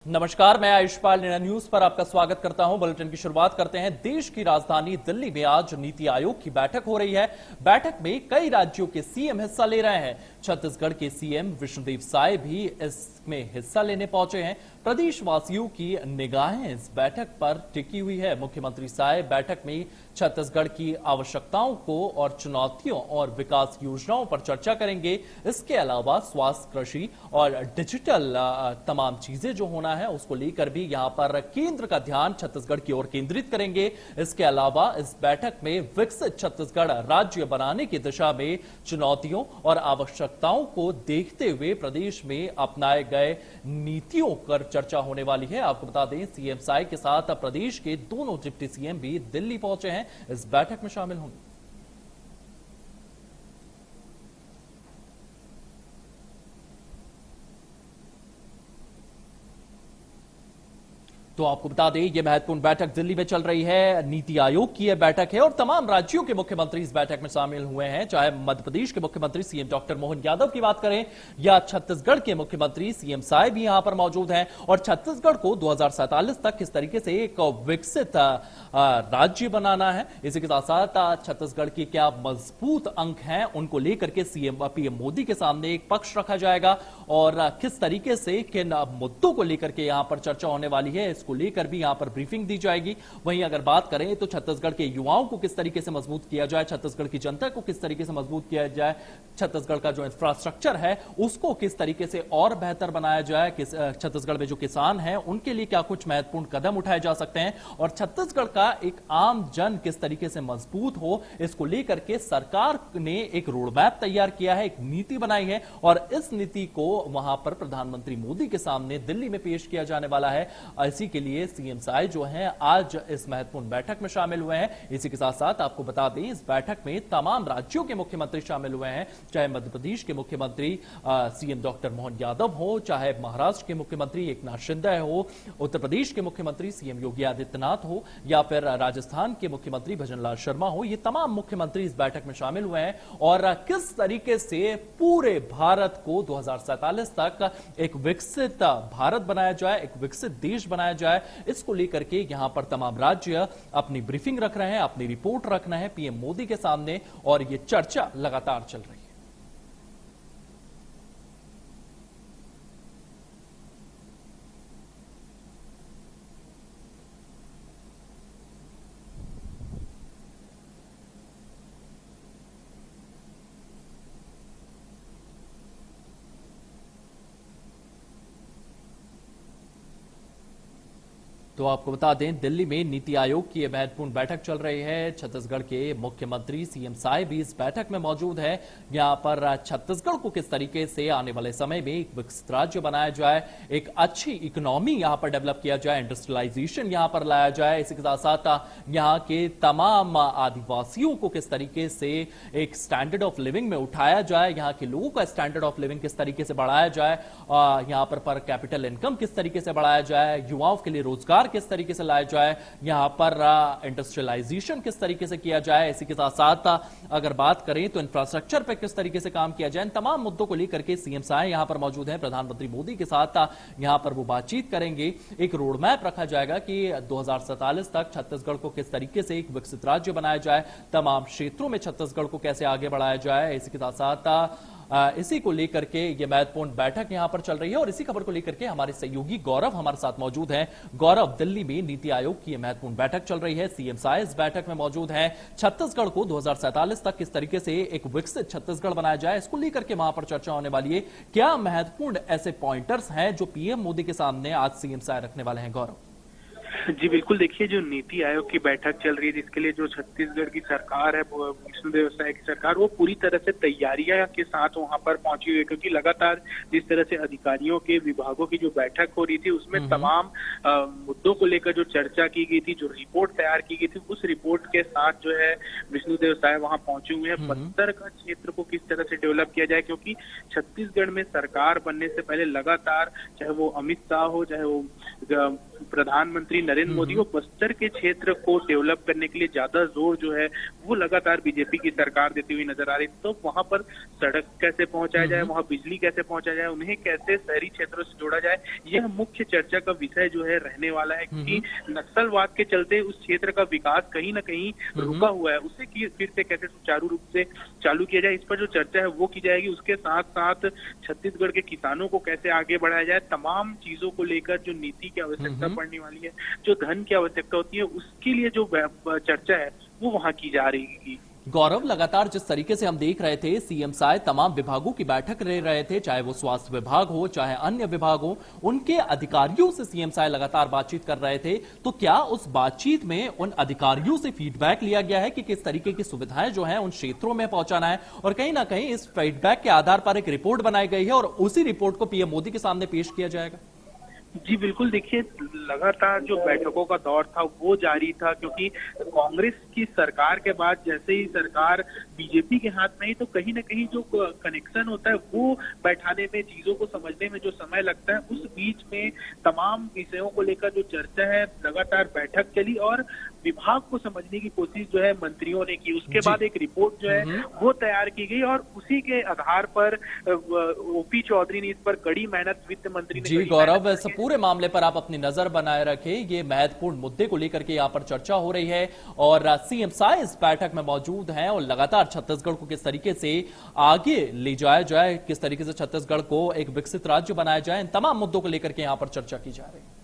नमस्कार, मैं आयुष्पाल नीना न्यूज पर आपका स्वागत करता हूं। बुलेटिन की शुरुआत करते हैं। देश की राजधानी दिल्ली में आज नीति आयोग की बैठक हो रही है। बैठक में कई राज्यों के सीएम हिस्सा ले रहे हैं। छत्तीसगढ़ के सीएम विष्णुदेव साय भी इसमें हिस्सा लेने पहुंचे हैं। प्रदेशवासियों की निगाहें इस बैठक पर टिकी हुई है। मुख्यमंत्री साय बैठक में छत्तीसगढ़ की आवश्यकताओं को और चुनौतियों और विकास योजनाओं पर चर्चा करेंगे। इसके अलावा स्वास्थ्य, कृषि और डिजिटल तमाम चीजें जो होना है उसको लेकर भी यहां पर केंद्र का ध्यान छत्तीसगढ़ की ओर केंद्रित करेंगे। इसके अलावा इस बैठक में विकसित छत्तीसगढ़ राज्य बनाने की दिशा में चुनौतियों और आवश्यकताओं को देखते हुए प्रदेश में अपनाए गए नीतियों पर चर्चा होने वाली है। आपको बता दें, सीएम साय के साथ प्रदेश के दोनों डिप्टी सीएम भी दिल्ली पहुंचे हैं, इस बैठक में शामिल होंगे। तो आपको बता दें, यह महत्वपूर्ण बैठक दिल्ली में चल रही है। नीति आयोग की यह बैठक है और तमाम राज्यों के मुख्यमंत्री इस बैठक में शामिल हुए हैं। चाहे मध्य प्रदेश के मुख्यमंत्री सीएम डॉक्टर मोहन यादव की बात करें या छत्तीसगढ़ के मुख्यमंत्री सीएम साय भी यहां पर मौजूद हैं। और छत्तीसगढ़ को 2047 तक किस तरीके से एक विकसित राज्य बनाना है, इसी के साथ साथ छत्तीसगढ़ की क्या मजबूत अंक हैं उनको लेकर के सीएम पीएम मोदी के सामने एक पक्ष रखा जाएगा और किस तरीके से किन मुद्दों को लेकर के यहां पर चर्चा होने वाली है इसको लेकर भी यहां पर ब्रीफिंग दी जाएगी। वहीं अगर बात करें तो छत्तीसगढ़ के युवाओं को किस तरीके से मजबूत किया जाए, छत्तीसगढ़ की जनता को किस तरीके से मजबूत किया जाए, छत्तीसगढ़ का जो इंफ्रास्ट्रक्चर है उसको किस तरीके से और बेहतर बनाया जाए, छत्तीसगढ़ में जो किसान हैं उनके लिए क्या कुछ महत्वपूर्ण कदम उठाए जा सकते हैं और छत्तीसगढ़ का एक आम जन किस तरीके से मजबूत हो, इसको लेकर के सरकार ने एक रोडमैप तैयार किया है, एक नीति बनाई है और इस नीति को वहां पर प्रधानमंत्री मोदी के सामने दिल्ली में पेश किया जाने वाला है। इसी के लिए सीएम साय जो हैं आज इस महत्वपूर्ण बैठक में शामिल हुए हैं। इसी के साथ साथ आपको बता दें, इस बैठक में तमाम राज्यों के मुख्यमंत्री शामिल हुए हैं। चाहे मध्य प्रदेश के मुख्यमंत्री सीएम डॉक्टर मोहन यादव हो, चाहे महाराष्ट्र के मुख्यमंत्री एकनाथ शिंदे हो, उत्तर प्रदेश के मुख्यमंत्री सीएम योगी आदित्यनाथ हो या फिर राजस्थान के मुख्यमंत्री भजनलाल शर्मा हो, ये तमाम मुख्यमंत्री इस बैठक में शामिल हुए हैं और किस तरीके से पूरे भारत को 2047 तक एक विकसित भारत बनाया जाए, एक विकसित देश बनाया जाए, इसको लेकर के यहां पर तमाम राज्य अपनी ब्रीफिंग रख रहे हैं, अपनी रिपोर्ट रख रहे हैं पीएम मोदी के सामने और यह चर्चा लगातार चल रही है। तो आपको बता दें, दिल्ली में नीति आयोग की यह महत्वपूर्ण बैठक चल रही है। छत्तीसगढ़ के मुख्यमंत्री सीएम साय भी इस बैठक में मौजूद है। यहां पर छत्तीसगढ़ को किस तरीके से आने वाले समय में एक विकसित राज्य बनाया जाए, एक अच्छी इकोनॉमी यहां पर डेवलप किया जाए, इंडस्ट्रियलाइजेशन यहां पर लाया जाए, इसी के साथ साथ यहां के तमाम आदिवासियों को किस तरीके से एक स्टैंडर्ड ऑफ लिविंग में उठाया जाए, यहां के लोगों का स्टैंडर्ड ऑफ लिविंग किस तरीके से बढ़ाया जाए, यहां पर कैपिटल इनकम किस तरीके से बढ़ाया जाए, युवाओं के लिए रोजगार किस तरीके से लाया जाए, यहां पर इंडस्ट्रियलाइजेशन किस तरीके से किया जाए, इसी के साथ साथ अगर बात करें तो इंफ्रास्ट्रक्चर पर किस तरीके से काम किया जाए, इन तमाम मुद्दों को लेकर के सीएम साय यहां पर मौजूद हैं। प्रधानमंत्री मोदी के साथ यहां पर वो बातचीत करेंगे। एक रोडमैप रखा जाएगा कि 2047 तक छत्तीसगढ़ को किस तरीके से एक विकसित राज्य बनाया जाए, तमाम क्षेत्रों में छत्तीसगढ़ को कैसे आगे बढ़ाया जाए। इसी के साथ साथ इसी को लेकर के ये महत्वपूर्ण बैठक यहां पर चल रही है और इसी खबर को लेकर के हमारे सहयोगी गौरव हमारे साथ मौजूद हैं। गौरव, दिल्ली में नीति आयोग की यह महत्वपूर्ण बैठक चल रही है, सीएम साय इस बैठक में मौजूद हैं। छत्तीसगढ़ को 2047 तक किस तरीके से एक विकसित छत्तीसगढ़ बनाया जाए, इसको लेकर के वहां पर चर्चा होने वाली है। क्या महत्वपूर्ण ऐसे पॉइंटर्स हैं जो पीएम मोदी के सामने आज सीएम साय रखने वाले हैं? गौरव जी बिल्कुल, देखिए जो नीति आयोग की बैठक चल रही है जिसके लिए जो छत्तीसगढ़ की सरकार है, विष्णुदेव साय की सरकार, वो पूरी तरह से तैयारियां के साथ वहां पर पहुंची हुई है क्योंकि लगातार जिस तरह से अधिकारियों के विभागों की जो बैठक हो रही थी उसमें तमाम मुद्दों को लेकर जो चर्चा की गई थी, जो रिपोर्ट तैयार की गई थी, उस रिपोर्ट के साथ जो है विष्णुदेव साय वहां पहुंचे हुए हैं। बस्तर का क्षेत्र को किस तरह से डेवलप किया जाए क्योंकि छत्तीसगढ़ में सरकार बनने से पहले लगातार चाहे वो अमित शाह हो, चाहे वो प्रधानमंत्री नरेंद्र मोदी वो बस्तर के क्षेत्र को डेवलप करने के लिए ज्यादा जोर जो है वो लगातार बीजेपी की सरकार देती हुई नजर आ रही। तो वहां पर सड़क कैसे पहुंचाया जाए, वहां बिजली कैसे पहुंचाया जाए, उन्हें कैसे शहरी क्षेत्रों से जोड़ा जाए, यह मुख्य चर्चा का विषय जो है रहने वाला है। क्योंकि नक्सलवाद के चलते उस क्षेत्र का विकास कहीं ना कहीं रुका हुआ है, उसे फिर से कैसे सुचारू रूप से चालू किया जाए, इस पर जो चर्चा है वो की जाएगी। उसके साथ साथ छत्तीसगढ़ के किसानों को कैसे आगे बढ़ाया जाए, तमाम चीजों को लेकर जो नीति की आवश्यकता पड़ने वाली है, जो धन की आवश्यकता होती है, उसके लिए जो चर्चा है वो वहां की जा रही है। गौरव, लगातार जिस तरीके से हम देख रहे थे सीएम साय तमाम विभागों की बैठक ले रहे थे, चाहे वो स्वास्थ्य विभाग हो चाहे अन्य विभाग हो, उनके अधिकारियों से सीएम साय लगातार बातचीत कर रहे थे। तो क्या उस बातचीत में उन अधिकारियों से फीडबैक लिया गया है कि किस तरीके की सुविधाएं जो हैं उन क्षेत्रों में पहुंचाना है, और कहीं ना कहीं इस फीडबैक के आधार पर एक रिपोर्ट बनाई गई है और उसी रिपोर्ट को पीएम मोदी के सामने पेश किया जाएगा? जी बिल्कुल, देखिए लगातार जो बैठकों का दौर था वो जारी था, क्योंकि कांग्रेस की सरकार के बाद जैसे ही सरकार बीजेपी के हाथ में ही, तो कहीं ना कहीं जो कनेक्शन होता है वो बैठाने में, चीजों को समझने में जो समय लगता है, उस बीच में तमाम विषयों को लेकर जो चर्चा है लगातार बैठक चली और विभाग को समझने की कोशिश जो है मंत्रियों ने की। उसके बाद एक रिपोर्ट जो है वो तैयार की गई और उसी के आधार पर ओपी चौधरी ने इस पर कड़ी मेहनत, वित्त मंत्री ने। जी गौरव, इस पूरे मामले पर आप अपनी नजर बनाए रखें, ये महत्वपूर्ण मुद्दे को लेकर के यहाँ पर चर्चा हो रही है और सीएम साय इस बैठक में मौजूद हैं और लगातार छत्तीसगढ़ को किस तरीके से आगे ले जाया जाए, किस तरीके से छत्तीसगढ़ को एक विकसित राज्य बनाया जाए, इन तमाम मुद्दों को लेकर के यहाँ पर चर्चा की जा रही है।